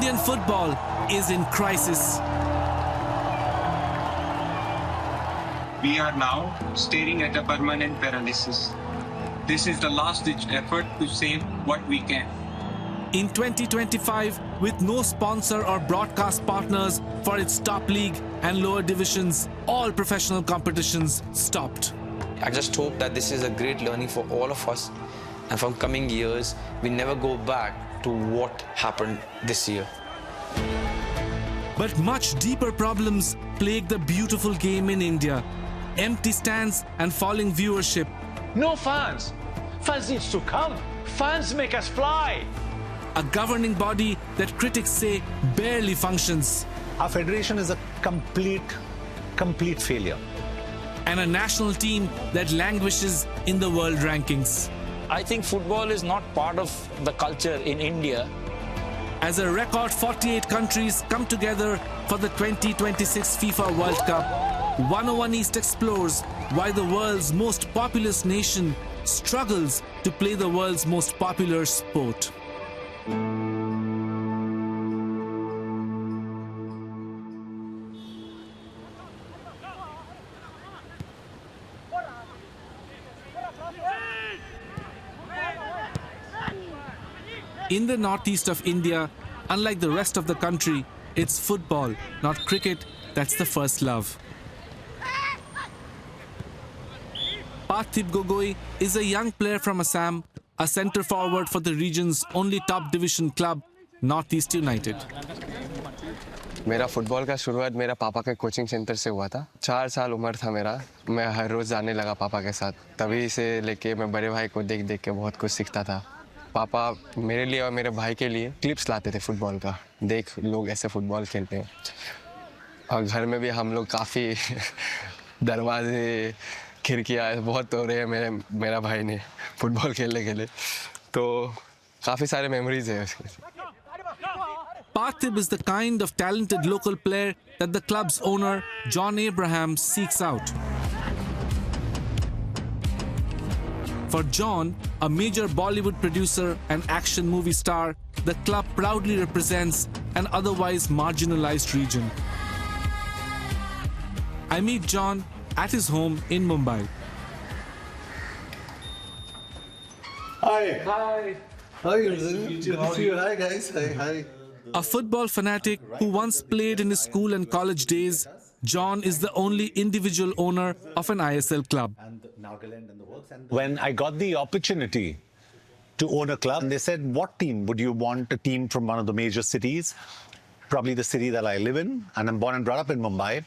Indian football is in crisis. We are now staring at a permanent paralysis. This is the last-ditch effort to save what we can. In 2025, with no sponsor or broadcast partners for its top league and lower divisions, all professional competitions stopped. I just hope that this is a great learning for all of us, and from coming years, we never go back to what happened this year. But much deeper problems plague the beautiful game in India. Empty stands and falling viewership. No fans. Fans needs to come. Fans make us fly. A governing body that critics say barely functions. Our federation is a complete failure. And a national team that languishes in the world rankings. I think football is not part of the culture in India. As a record 48 countries come together for the 2026 FIFA World Cup, 101 East explores why the world's most populous nation struggles to play the world's most popular sport. In the northeast of India, unlike the rest of the country, it's football, not cricket, that's the first love. Parthiv Gogoi is a young player from Assam, a centre forward for the region's only top division club, Northeast United. मेरा football का शुरुआत मेरा पापा के coaching centre से हुआ था। 4 साल उम्र था मेरा, मैं हर रोज़ जाने लगा पापा के साथ। तभी से लेके मैं बड़े भाई को देख देख के बहुत कुछ सीखता था। पापा मेरे लिए और मेरे भाई के लिए क्लिप्स लाते थे फुटबॉल का, देख लोग ऐसे फुटबॉल खेलते हैं। और घर में भी हम लोग काफ़ी दरवाजे खिड़कियाँ बहुत तोड़े हैं मेरा भाई ने फुटबॉल खेलने के लिए, तो काफ़ी सारे मेमोरीज है उसके। Parthiv is the kind of talented local player that the club's owner, John Abraham, seeks out. For John, a major Bollywood producer and action movie star, the club proudly represents an otherwise marginalized region. I meet John at his home in Mumbai. Hi. Hi. How are you? Good to see you. Hi, guys. Hi. A football fanatic who once played in his school and college days, John is the only individual owner of an ISL club. When I got the opportunity to own a club, they said, what team would you want? A team from one of the major cities, probably the city that I live in, and I'm born and brought up in Mumbai.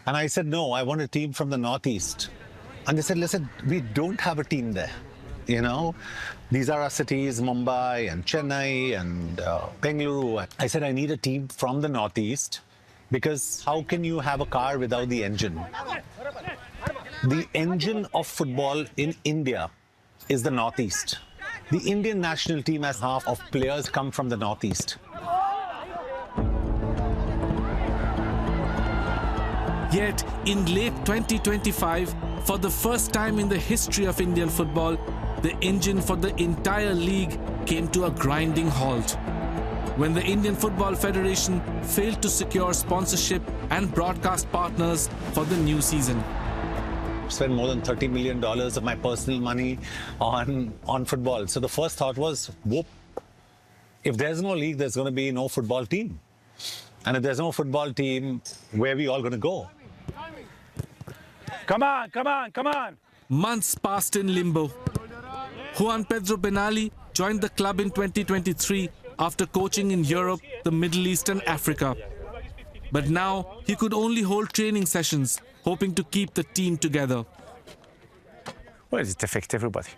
And I said, no, I want a team from the Northeast. And they said, listen, we don't have a team there. You know, these are our cities, Mumbai and Chennai and Bengaluru. I said, I need a team from the Northeast because how can you have a car without the engine? The engine of football in India is the Northeast. The Indian national team has half of players come from the Northeast. Yet, in late 2025, for the first time in the history of Indian football, the engine for the entire league came to a grinding halt when the Indian Football Federation failed to secure sponsorship and broadcast partners for the new season. Spent more than $30 million of my personal money on football. So the first thought was, whoop, if there's no league, there's going to be no football team. And if there's no football team, where are we all going to go? Come on, come on, come on. Months passed in limbo. Juan Pedro Benali joined the club in 2023 after coaching in Europe, the Middle East and Africa. But now he could only hold training sessions, hoping to keep the team together. Well, it affects everybody.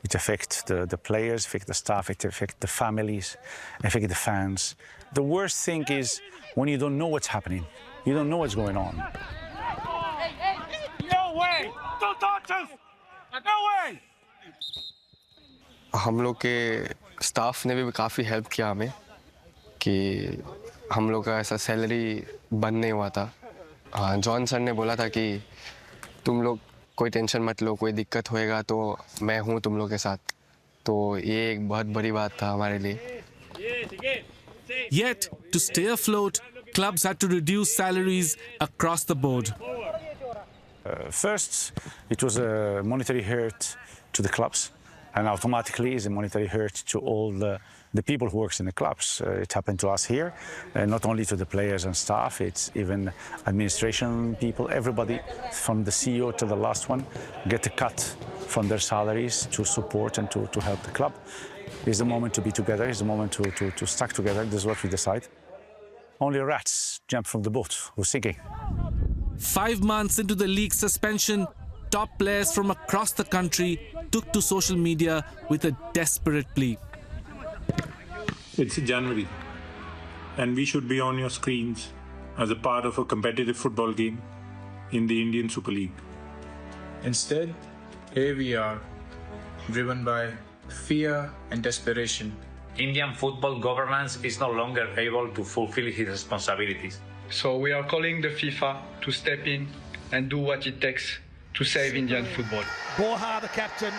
It affects the players, affects the staff, it affects the families, affects the fans. The worst thing is when you don't know what's happening. You don't know what's going on. No way! Don't touch us! No way! हम लोग के staff ने भी काफ़ी help किया हमें कि हम लोग का ऐसा सैलरी बंद नहीं हुआ था। हाँ, जॉन सर ने बोला था कि तुम लोग कोई टेंशन मत लो, कोई दिक्कत होएगा तो मैं हूँ तुम लोग के साथ। तो ये एक बहुत बड़ी बात था हमारे लिए। Yet, to stay afloat, clubs had to reduce salaries across the board. First, it was a monetary hurt to the clubs, and automatically is a monetary hurt to all the people who works in the clubs. It happened to us here, not only to the players and staff, it's even administration people, everybody from the CEO to the last one get a cut from their salaries to support and to help the club. It's a moment to be together, it's a moment to stick together, this is what we decide. Only rats jump from the boat, who's sinking. 5 months into the league suspension, top players from across the country took to social media with a desperate plea. It's January, and we should be on your screens as a part of a competitive football game in the Indian Super League. Instead, here we are, driven by fear and desperation. Indian football governance is no longer able to fulfill its responsibilities. So we are calling the FIFA to step in and do what it takes to save Indian football. Borja, the captain,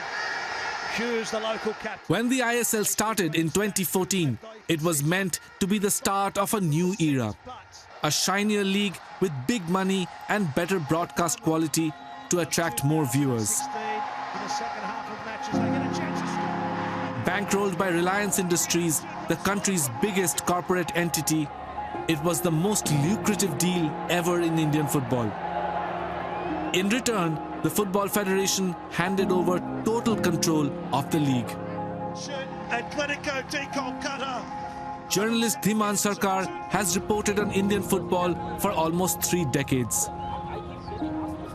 Hughes, the local captain. When the ISL started in 2014, it was meant to be the start of a new era. A shinier league with big money and better broadcast quality to attract more viewers. Bankrolled by Reliance Industries, the country's biggest corporate entity, it was the most lucrative deal ever in Indian football. In return, the Football Federation handed over total control of the league. Kolkata. Journalist Dhiman Sarkar has reported on Indian football for almost 3 decades.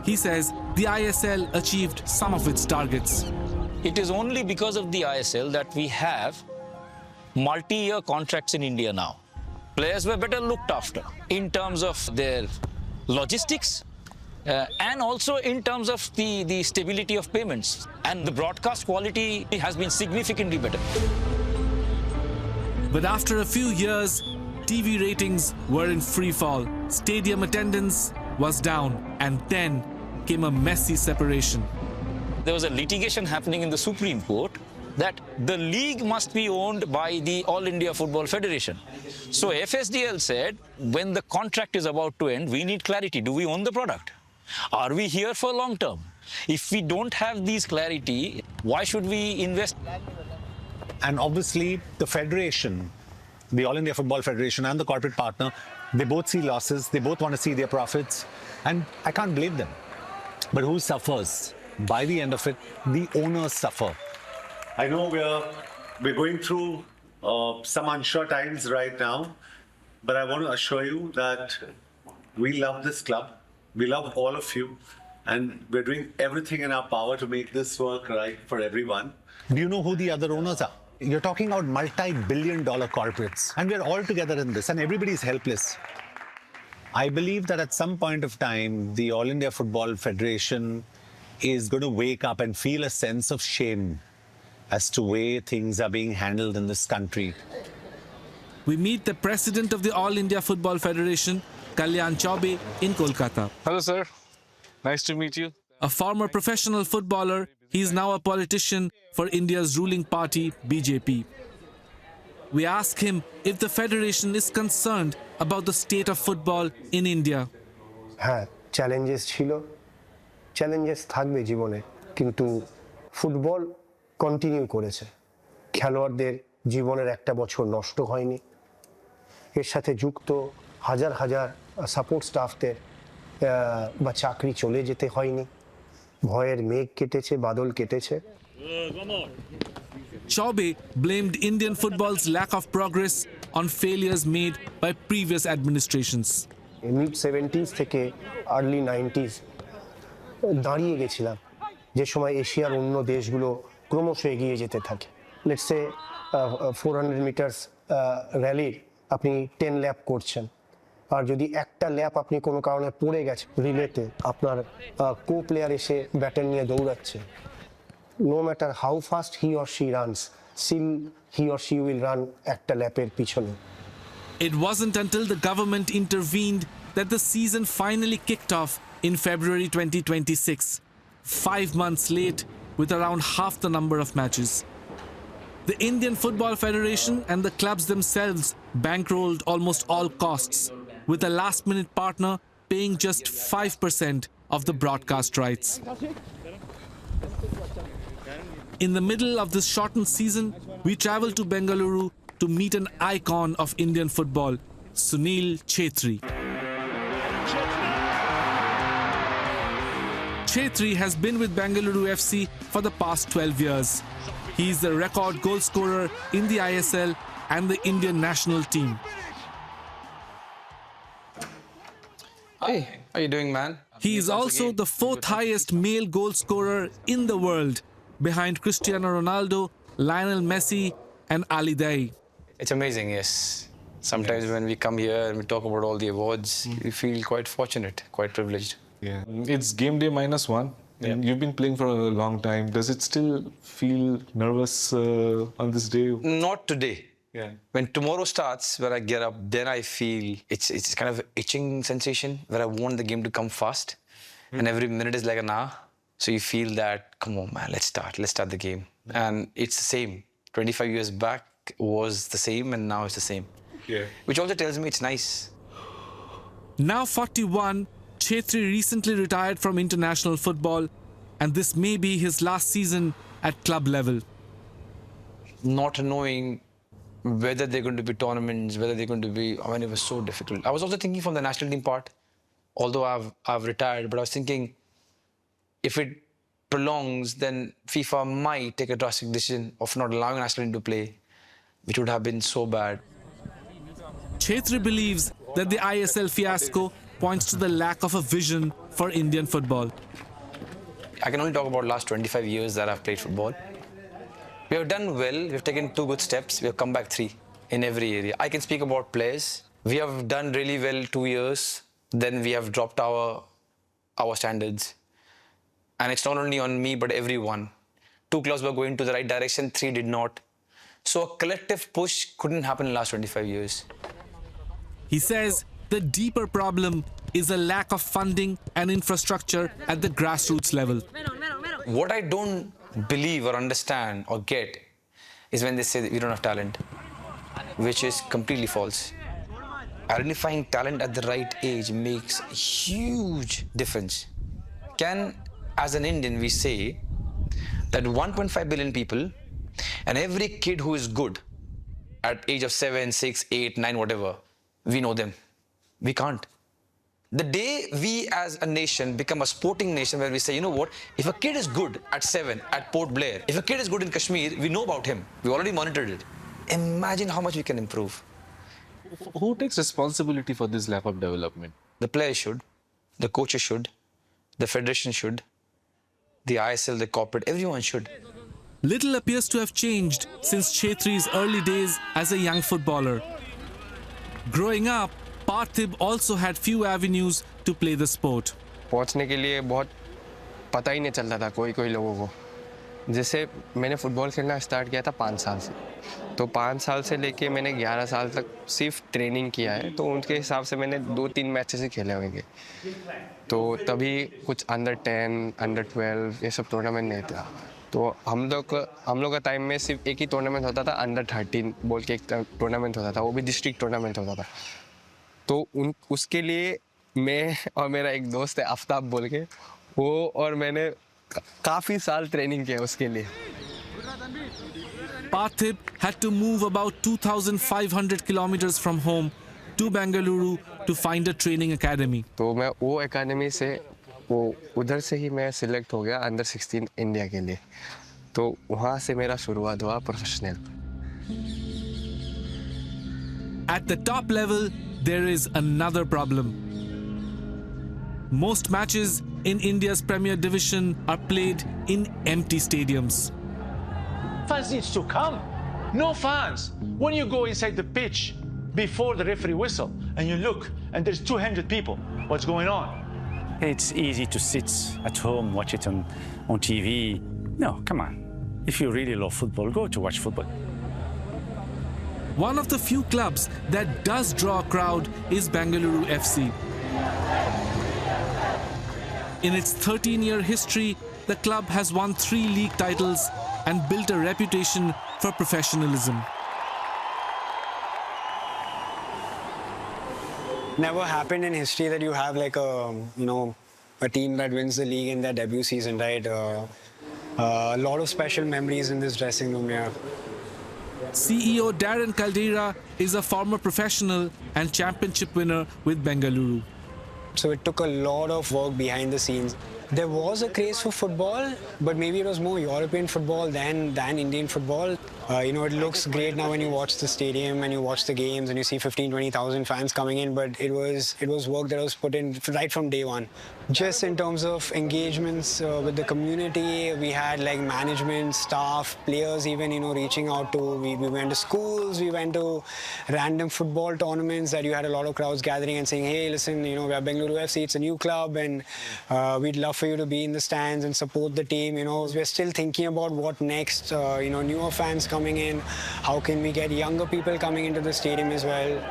He says the ISL achieved some of its targets. It is only because of the ISL that we have multi-year contracts in India now. Players were better looked after in terms of their logistics and also in terms of the stability of payments. And the broadcast quality has been significantly better. But after a few years, TV ratings were in free fall. Stadium attendance was down, and then came a messy separation. There was a litigation happening in the Supreme Court that the league must be owned by the All India Football Federation. So FSDL said, when the contract is about to end, we need clarity. Do we own the product? Are we here for long term? If we don't have these clarity, why should we invest? And obviously, the federation, the All India Football Federation and the corporate partner, they both see losses, they both want to see their profits, and I can't blame them. But who suffers? By the end of it, the owners suffer. I know we're going through some unsure times right now, but I want to assure you that we love this club, we love all of you, and we're doing everything in our power to make this work right for everyone. Do you know who the other owners are? You're talking about multi-billion-dollar corporates, and we're all together in this, and everybody's helpless. I believe that at some point of time, the All India Football Federation is going to wake up and feel a sense of shame as to way things are being handled in this country. We meet the president of the All India Football Federation, Kalyan Chaube, in Kolkata. Hello, sir. Nice to meet you. A former professional footballer, he is now a politician for India's ruling party, BJP. We ask him if the federation is concerned about the state of football in India. Challenges chilo. Challenges থাকবে জীবনে, কিন্তু football continue করেছে। খেলোয়াড়দের জীবনের একটা বছর নষ্ট হয়নি। এর সাথে যুক্ত হাজার হাজার সাপোর্ট স্টাফদের বা চাকরি চলে যেতে হয়নি। ভয়ের মেঘ কেটেছে, বাদল কেটেছে। Chaube blamed Indian football's lack of progress on failures made by previous administrations. Mid-70s থেকে early 90s দাঁড়িয়ে গেছিলাম, যে সময় এশিয়ার অন্য দেশগুলো ক্রমশ এগিয়ে যেতে থাকে। লেটস সে 400 মিটার্স র্যালির আপনি 10 ল্যাপ করছেন, আর যদি একটা ল্যাপ আপনি কোনো কারণে পড়ে গেছে রিলেতে, আপনার কো প্লেয়ার এসে ব্যাটন নিয়ে দৌড়াচ্ছে, no matter how fast he or she runs, still he or she will run একটা ল্যাপের পিছনে। It wasn't until the government intervened that the season finally kicked off in February 2026, 5 months late with around half the number of matches. The Indian Football Federation and the clubs themselves bankrolled almost all costs, with a last-minute partner paying just 5% of the broadcast rights. In the middle of this shortened season, we travel to Bengaluru to meet an icon of Indian football, Sunil Chhetri. Chhetri has been with Bengaluru FC for the past 12 years. He is the record goal scorer in the ISL and the Indian national team. Hey, how you doing, man? He is also the fourth highest male goal scorer in the world, behind Cristiano Ronaldo, Lionel Messi and Ali Daei. It's amazing, yes. Sometimes when we come here and we talk about all the awards, we feel quite fortunate, quite privileged. Yeah, it's game day -1. And you've been playing for a long time. Does it still feel nervous on this day? Not today. Yeah. When tomorrow starts, when I get up, then I feel it's kind of an itching sensation where I want the game to come fast. And every minute is like an hour. So you feel that, come on, man, let's start the game. And it's the same. 25 years back was the same and now it's the same. Yeah. Which also tells me it's nice. Now 41, Chhetri recently retired from international football, and this may be his last season at club level. Not knowing whether they're going to be tournaments, whether they're going to be, I mean, it was so difficult. I was also thinking from the national team part, although I've retired, but I was thinking if it prolongs, then FIFA might take a drastic decision of not allowing a national team to play, which would have been so bad. Chhetri believes that the ISL fiasco points to the lack of a vision for Indian football. I can only talk about last 25 years that I've played football. We have done well, we've taken 2 good steps, we have come back 3 in every area. I can speak about players. We have done really well 2 years, then we have dropped our standards. And it's not only on me, but everyone. 2 clubs were going to the right direction, 3 did not. So a collective push couldn't happen in the last 25 years. He says the deeper problem is a lack of funding and infrastructure at the grassroots level. What I don't believe or understand or get is when they say that we don't have talent, which is completely false. Identifying talent at the right age makes a huge difference. As an Indian, we say that 1.5 billion people and every kid who is good at age of 7, 6, 8, 9, whatever, we know them. We can't. The day we as a nation become a sporting nation where we say, you know what, if a kid is good at 7 at Port Blair, if a kid is good in Kashmir, we know about him. We already monitored it. Imagine how much we can improve. Who takes responsibility for this lack of development? The players should, the coaches should, the federation should, the ISL, the corporate, everyone should. Little appears to have changed since Chhetri's early days as a young footballer. Growing up, Parthiv also had few avenues to play the sport. पहुंचने के लिए बहुत पता ही नहीं चलता था कोई लोगों को. जैसे मैंने फुटबॉल खेलना स्टार्ट किया था 5 साल से, तो 5 साल से लेके मैंने 11 साल तक सिर्फ ट्रेनिंग किया है, तो उनके हिसाब से मैंने 2-3 मैचेस ही खेले होंगे. तो तभी कुछ अंडर 10, अंडर 12 ये सब टूर्नामेंट नहीं था. तो हम लोग का टाइम में सिर्फ एक ही टूर्नामेंट होता था, अंडर 13 बोल के एक टूर्नामेंट होता था, वो भी डिस्ट्रिक्ट टूर्नामेंट होता था. तो उसके लिए मैं और मेरा एक दोस्त है आफ्ताब बोल के, वो और मैंने काफ़ी साल ट्रेनिंग किया उसके लिए. Parthiv had to move about 2,500 kilometers from home to Bengaluru to find a training academy. तो मैं वो एकेडमी से उधर से ही मैं सिलेक्ट हो गया अंडर 16 इंडिया के लिए. तो वहाँ से मेरा शुरुआत हुआ professional. At the top level, there is another problem. Most matches in India's Premier Division are played in empty stadiums. Fans needs to come. No fans. When you go inside the pitch before the referee whistle and you look and there's 200 people, what's going on? It's easy to sit at home, watch it on TV. No, come on. If you really love football, go to watch football. One of the few clubs that does draw a crowd is Bengaluru FC. In its 13-year history, the club has won 3 league titles and built a reputation for professionalism. never happened in history that you have like a team that wins the league in their debut season, right? A lot of special memories in this dressing room, yeah. CEO Darren Caldera is a former professional and championship winner with Bengaluru. So it took a lot of work behind the scenes. There was a craze for football, but maybe it was more European football than Indian football. It looks great now when you watch the stadium and you watch the games and you see 15,000-20,000 fans coming in, but it was work that was put in right from day one. Just in terms of engagements with the community, we had like management, staff, players even, reaching out to, we went to schools, we went to random football tournaments that you had a lot of crowds gathering and saying, hey, listen, we are Bengaluru FC, it's a new club and we'd love for you to be in the stands and support the team. We're still thinking about what next, newer fans coming in, how can we get younger people coming into the stadium as well.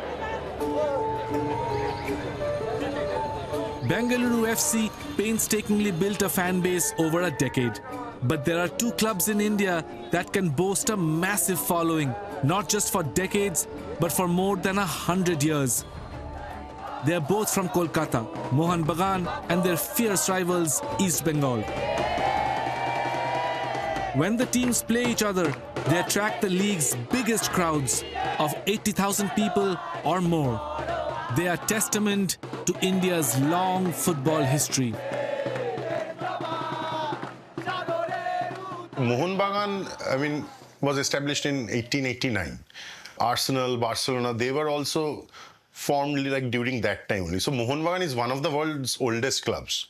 Bengaluru FC painstakingly built a fan base over a decade. But there are two clubs in India that can boast a massive following, not just for decades, but for more than 100 years. They are both from Kolkata, Mohun Bagan and their fierce rivals, East Bengal. When the teams play each other, they attract the league's biggest crowds of 80,000 people or more. They are testament to India's long football history. Mohun Bagan, was established in 1889. Arsenal, Barcelona, they were also formed like during that time only. So Mohun Bagan is one of the world's oldest clubs.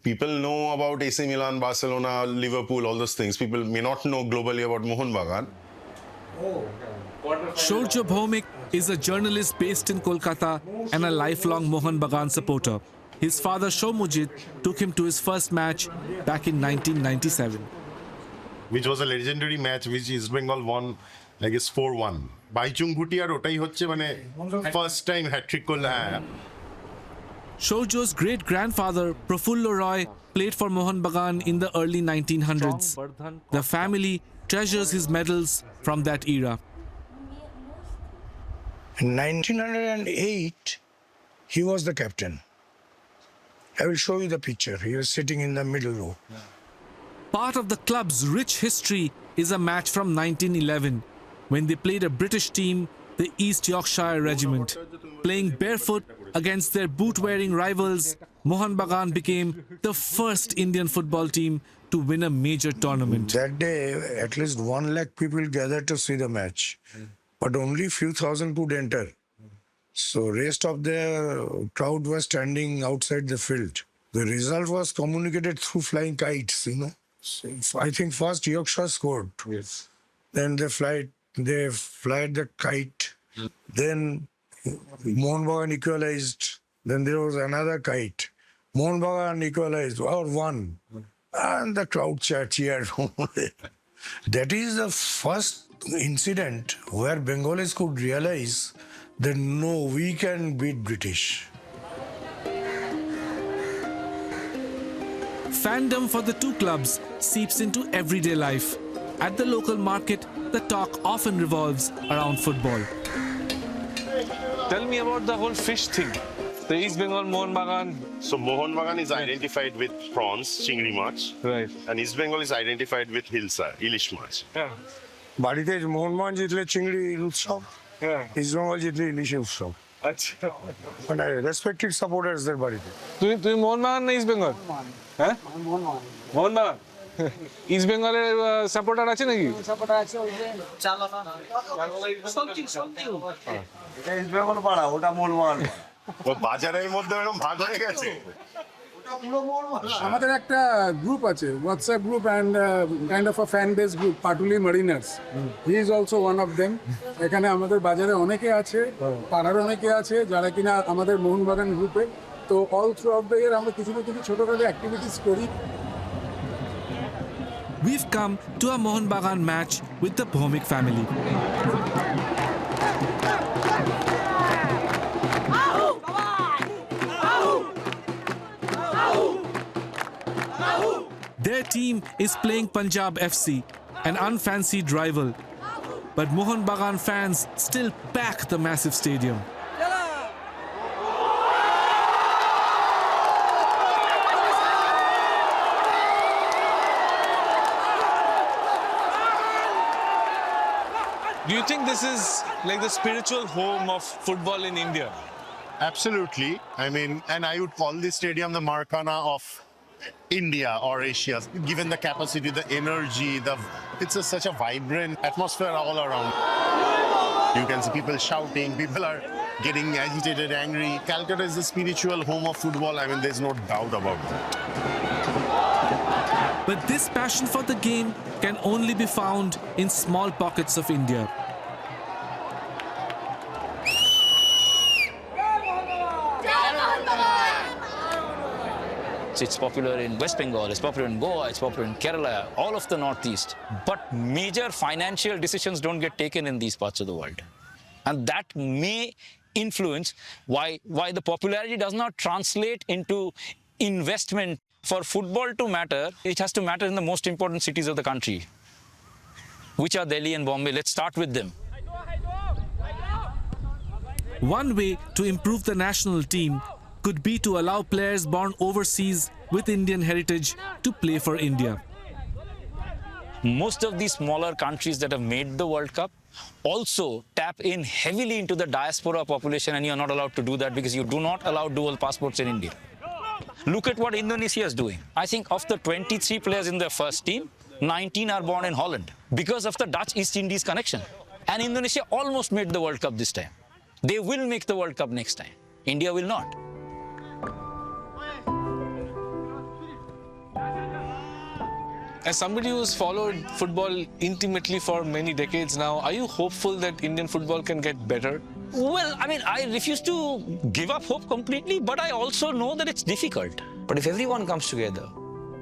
People know about AC Milan, Barcelona, Liverpool, all those things. People may not know globally about Mohun Bagan. Shourya Bhaumik is a journalist based in Kolkata and a lifelong Mohun Bagan supporter. His father Shoumujit took him to his first match back in 1997. Which was a legendary match which East Bengal won, I guess 4-1. Baichung Bhutiar otai hocche first time hat-trick korlo. Shourya's great-grandfather Prafullo Roy played for Mohun Bagan in the early 1900s. The family treasures his medals from that era. In 1908, he was the captain. I will show you the picture. He was sitting in the middle row. Part of the club's rich history is a match from 1911 when they played a British team, the East Yorkshire Regiment. Playing barefoot against their boot-wearing rivals, Mohun Bagan became the first Indian football team to win a major tournament. That day, at least 1 lakh people gathered to see the match, but only few thousand could enter. So rest of the crowd was standing outside the field. The result was communicated through flying kites, So I think first Yorkshire scored. Yes. Then they fly the kite. Then Mohun Bagan equalized. Then there was another kite. Mohun Bagan equalized or won. And the crowd cheered. That is the first incident where Bengalis could realize that no, we can beat British. Fandom for the two clubs seeps into everyday life. At the local market, the talk often revolves around football. Tell me about the whole fish thing. The East Bengal Mohun Bagan. So Mohun Bagan is identified with prawns, chingri mach. Right. And East Bengal is identified with hilsa, ilish mach. Yeah. বাড়িতে মোহন বাগান জিতলে চিংড়ি উৎসব, east Bengal জিতলে ইলিশে উৎসব। আচ্ছা, মানে respected সাপোর্টার্সদের বাড়িতে। তুমি মোহন বাগান না ইস্ট বেঙ্গল? হ্যাঁ, মোহন বাগান। ইস্ট বেঙ্গলের সাপোর্টার আছে নাকি? সাপোর্টার আছে, চালানো না সামথিং এটা ইস্ট বেঙ্গল পাড়া, ওটা মোহন বাগান। ও বাজারের মধ্যে এরকম ভাগ হয়ে গেছে। আমাদের একটা গ্রুপ আছে, WhatsApp group and kind of a fan base group, Patuli Mariners. He is also one of them. এখানে আমাদের বাজারে অনেকে আছে, পাড়ার অনেকে আছে যারা কিনা আমাদের মোহনবাগান গ্রুপে। তো all through out the year আমরা কিছু না কিছু ছোটখাটো অ্যাক্টিভিটিস করি। We've come to a Mohun Bagan match with the Bhaumik family. Their team is playing Punjab FC, an unfancied rival. But Mohun Bagan fans still pack the massive stadium. Do you think this is like the spiritual home of football in India? Absolutely. I mean, and I would call this stadium the Maracana of India or Asia, given the capacity, the energy, it's such a vibrant atmosphere all around. You can see people shouting, people are getting agitated, angry. Calcutta is the spiritual home of football. I mean, there's no doubt about that. But this passion for the game can only be found in small pockets of India. It's popular in West Bengal, it's popular in Goa, it's popular in Kerala, all of the Northeast. But major financial decisions don't get taken in these parts of the world. And that may influence why the popularity does not translate into investment. For football to matter, it has to matter in the most important cities of the country, which are Delhi and Bombay. Let's start with them. One way to improve the national team could be to allow players born overseas with Indian heritage to play for India. Most of these smaller countries that have made the World Cup also tap in heavily into the diaspora population, and you're not allowed to do that because you do not allow dual passports in India. Look at what Indonesia is doing. I think of the 23 players in their first team, 19 are born in Holland because of the Dutch East Indies connection. And Indonesia almost made the World Cup this time. They will make the World Cup next time. India will not. As somebody who's followed football intimately for many decades now, are you hopeful that Indian football can get better? Well, I mean, I refuse to give up hope completely, but I also know that it's difficult. But if everyone comes together,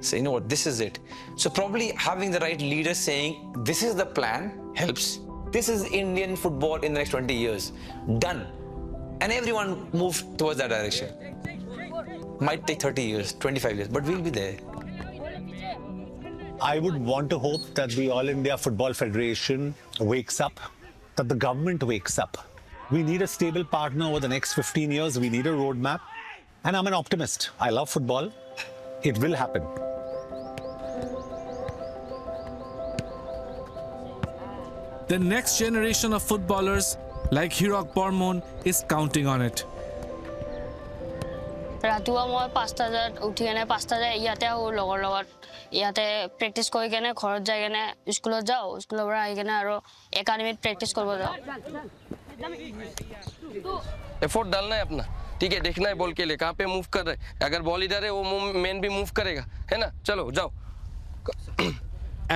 say, you know what, this is it. So probably having the right leader saying, this is the plan, helps. This is Indian football in the next 20 years. Done. And everyone moves towards that direction. Might take 30 years, 25 years, but we'll be there. I would want to hope that the All India Football Federation wakes up, that the government wakes up. We need a stable partner over the next 15 years. We need a roadmap. And I'm an optimist. I love football. It will happen. The next generation of footballers like Hirok Bormon is counting on it. ৰাতিপুৱা মই 5টা বজাত উঠি কেনে 5টা বজাত ইয়াতে আহোঁ লগৰ লগত ইয়াতে প্ৰেক্টিছ কৰি কেনে ঘৰত যাই কেনে স্কুলত যাওঁ স্কুলৰ পৰা আহি কেনে আৰু একাডেমিত প্ৰেক্টিছ কৰিব যাওঁ एफर्ट डालना है अपना ठीक है देखना है बॉल के लिए कहाँ पे मूव कर रहे हैं अगर बॉल इधर है वो मैन भी मूव करेगा है ना चलो जाओ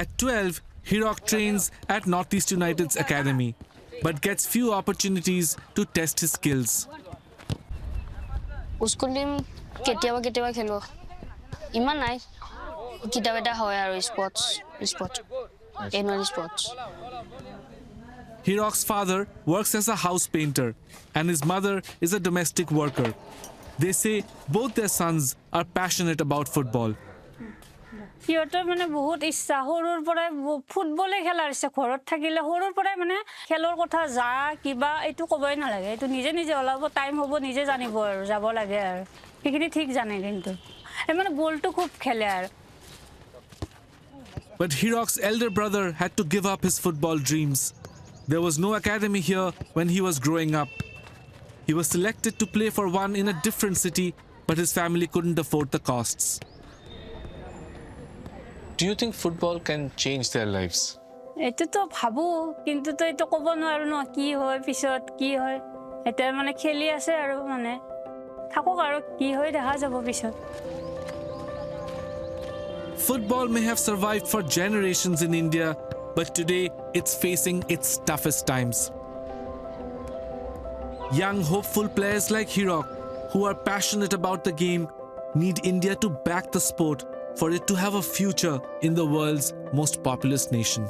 At 12, Hirok trains at Northeast United's academy, but gets few opportunities to test his skills. School team কেতিয়াবা কেতিয়াবা খেলো ইমান নাই কিতাব এটা হয় আৰু sports annual sports Hirok's father works as a house painter and his mother is a domestic worker. They say both their sons are passionate about football. সিহঁতৰ মানে বহুত ইচ্ছা সৰুৰ পৰাই ফুটবলে খেলাৰ ইচ্ছা ঘৰত থাকিলে সৰুৰ পৰাই মানে খেলৰ কথা যা কিবা এইটো ক'বই নালাগে এইটো নিজে নিজে ওলাব টাইম হ'ব নিজে জানিব আৰু যাব লাগে আৰু সেইখিনি ঠিক জানে কিন্তু মানে বলটো খুব খেলে আৰু But Hirok's elder brother had to give up his football dreams. There was no academy here when he was growing up. He was selected to play for one in a different city, but his family couldn't afford the costs. Do you think football can change their lives? এইটো তো ভাবো কিন্তু তো এইটো ক'ব নোৱাৰো ন কি হয় পিছত কি হয় এটা মানে খেলি আছে আৰু মানে থাকক আৰু কি হয় দেখা যাব পিছত Football may have survived for generations in India, but today it's facing its toughest times. Young, hopeful players like Hirok, who are passionate about the game, need India to back the sport for it to have a future in the world's most populous nation.